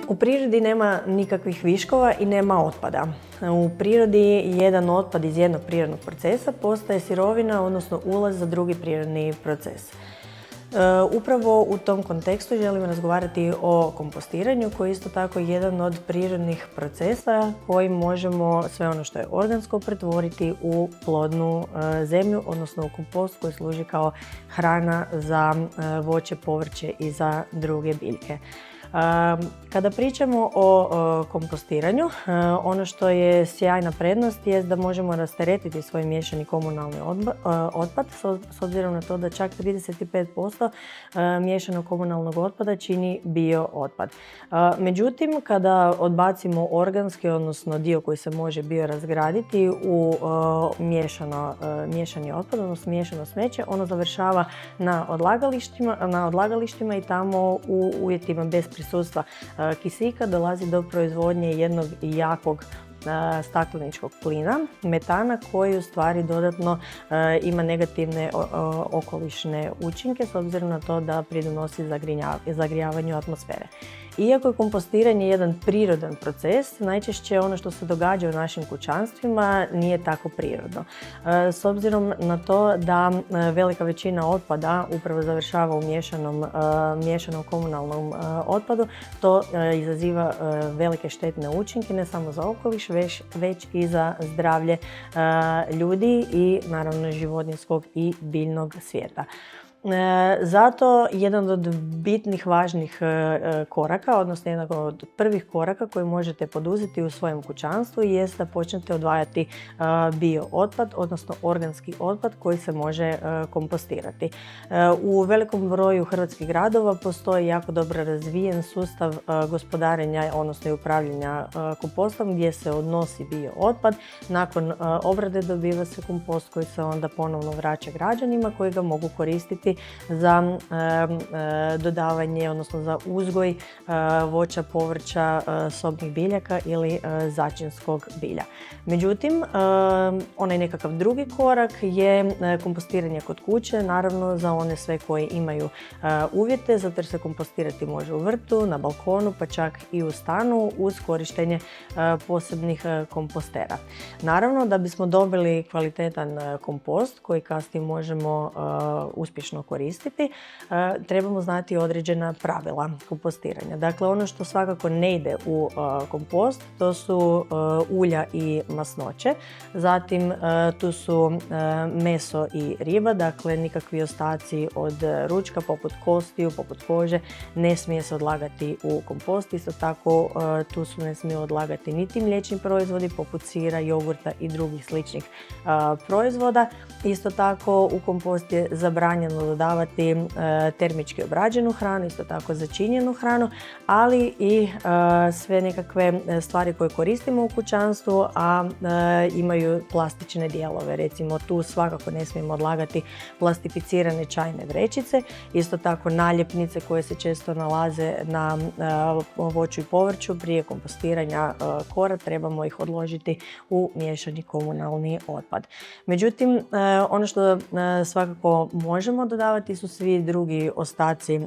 U prirodi nema nikakvih viškova i nema otpada. U prirodi jedan otpad iz jednog prirodnog procesa postaje sirovina, odnosno ulaz za drugi prirodni proces. Upravo u tom kontekstu želimo razgovarati o kompostiranju, koji je isto tako jedan od prirodnih procesa koji možemo sve ono što je organsko pretvoriti u plodnu zemlju, odnosno u kompost koji služi kao hrana za voće, povrće i za druge biljke. Kada pričamo o kompostiranju, ono što je sjajna prednost je da možemo rasteretiti svoj miješani komunalni otpad s obzirom na to da čak 35% miješanog komunalnog otpada čini biootpad. Međutim, kada odbacimo organski, odnosno dio koji se može biorazgraditi u miješani otpad, odnosno miješano smeće, ono završava na odlagalištima i tamo u uvjetima bez prisustva kisika dolazi do proizvodnje jednog jakog stakleničkog plina, metana, koji u stvari dodatno ima negativne okolišne učinke s obzirom na to da pridonosi zagrijavanju atmosfere. Iako je kompostiranje jedan prirodan proces, najčešće ono što se događa u našim kućanstvima nije tako prirodno. S obzirom na to da velika većina otpada upravo završava u miješanom komunalnom otpadu, to izaziva velike štetne učinke ne samo za okoliš, već i za zdravlje ljudi i naravno životinjskog i biljnog svijeta. Zato jedan od bitnih važnih koraka, odnosno jedan od prvih koraka koji možete poduzeti u svojem kućanstvu jest da počnete odvajati biootpad, odnosno organski otpad koji se može kompostirati. U velikom broju hrvatskih gradova postoji jako dobro razvijen sustav gospodarenja, odnosno i upravljanja kompostom gdje se odnosi biootpad. Nakon obrade dobiva se kompost koji se onda ponovno vraća građanima koji ga mogu koristiti za dodavanje, odnosno za uzgoj voća, povrća, sobnih biljaka ili začinskog bilja. Međutim, onaj nekakav drugi korak je kompostiranje kod kuće, naravno za one sve koji imaju uvjete, zato jer se kompostirati može u vrtu, na balkonu, pa čak i u stanu uz korištenje posebnih kompostera. Naravno, da bismo dobili kvalitetan kompost koji kasnije možemo uspješno koristiti, trebamo znati određena pravila kompostiranja. Dakle, ono što svakako ne ide u kompost, to su ulja i masnoće. Zatim tu su meso i riba, dakle nikakvi ostaci od ručka poput kostiju, poput kože ne smije se odlagati u kompost. Isto tako tu su ne smije odlagati niti mliječni proizvodi poput sira, jogurta i drugih sličnih proizvoda. Isto tako u kompost je zabranjeno dodavati termički obrađenu hranu, isto tako začinjenu hranu, ali i sve nekakve stvari koje koristimo u kućanstvu, a imaju plastične dijelove. Recimo tu svakako ne smijemo odlagati plastificirane čajne vrećice, isto tako naljepnice koje se često nalaze na voću i povrću. Prije kompostiranja kora trebamo ih odložiti u miješani komunalni otpad. Međutim, ono što svakako možemo dodavati su svi drugi ostaci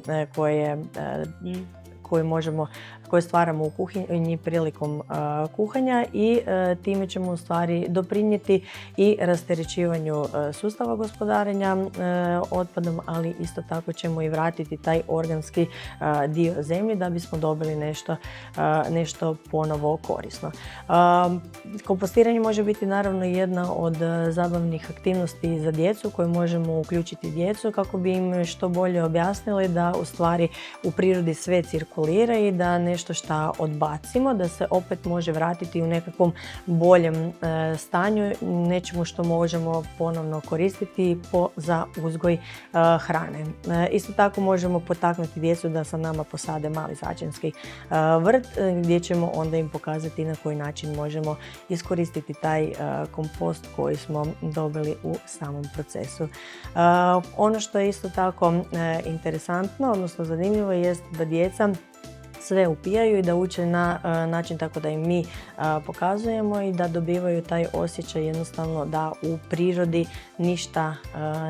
koje stvaramo u kuhinji prilikom kuhanja i time ćemo u stvari doprinijeti i rasterećivanju sustava gospodarenja otpadom, ali isto tako ćemo i vratiti taj organski dio zemlje da bismo dobili nešto ponovo korisno. Kompostiranje može biti naravno jedna od zabavnih aktivnosti za djecu koje možemo uključiti djecu kako bi im što bolje objasnili da u stvari u prirodi sve cirkulira i da nešto što odbacimo, da se opet može vratiti u nekakvom boljem stanju, nečemu što možemo ponovno koristiti za uzgoj hrane. Isto tako možemo potaknuti djecu da sa nama posade mali začinski vrt gdje ćemo onda im pokazati na koji način možemo iskoristiti taj kompost koji smo dobili u samom procesu. Ono što je isto tako interesantno, odnosno zanimljivo, jest da djeca sve upijaju i da uče na način tako da im mi pokazujemo i da dobivaju taj osjećaj jednostavno da u prirodi ništa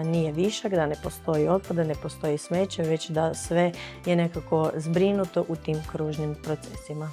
nije višak, da ne postoji otpad, da ne postoji smeće, već da sve je nekako zbrinuto u tim kružnim procesima.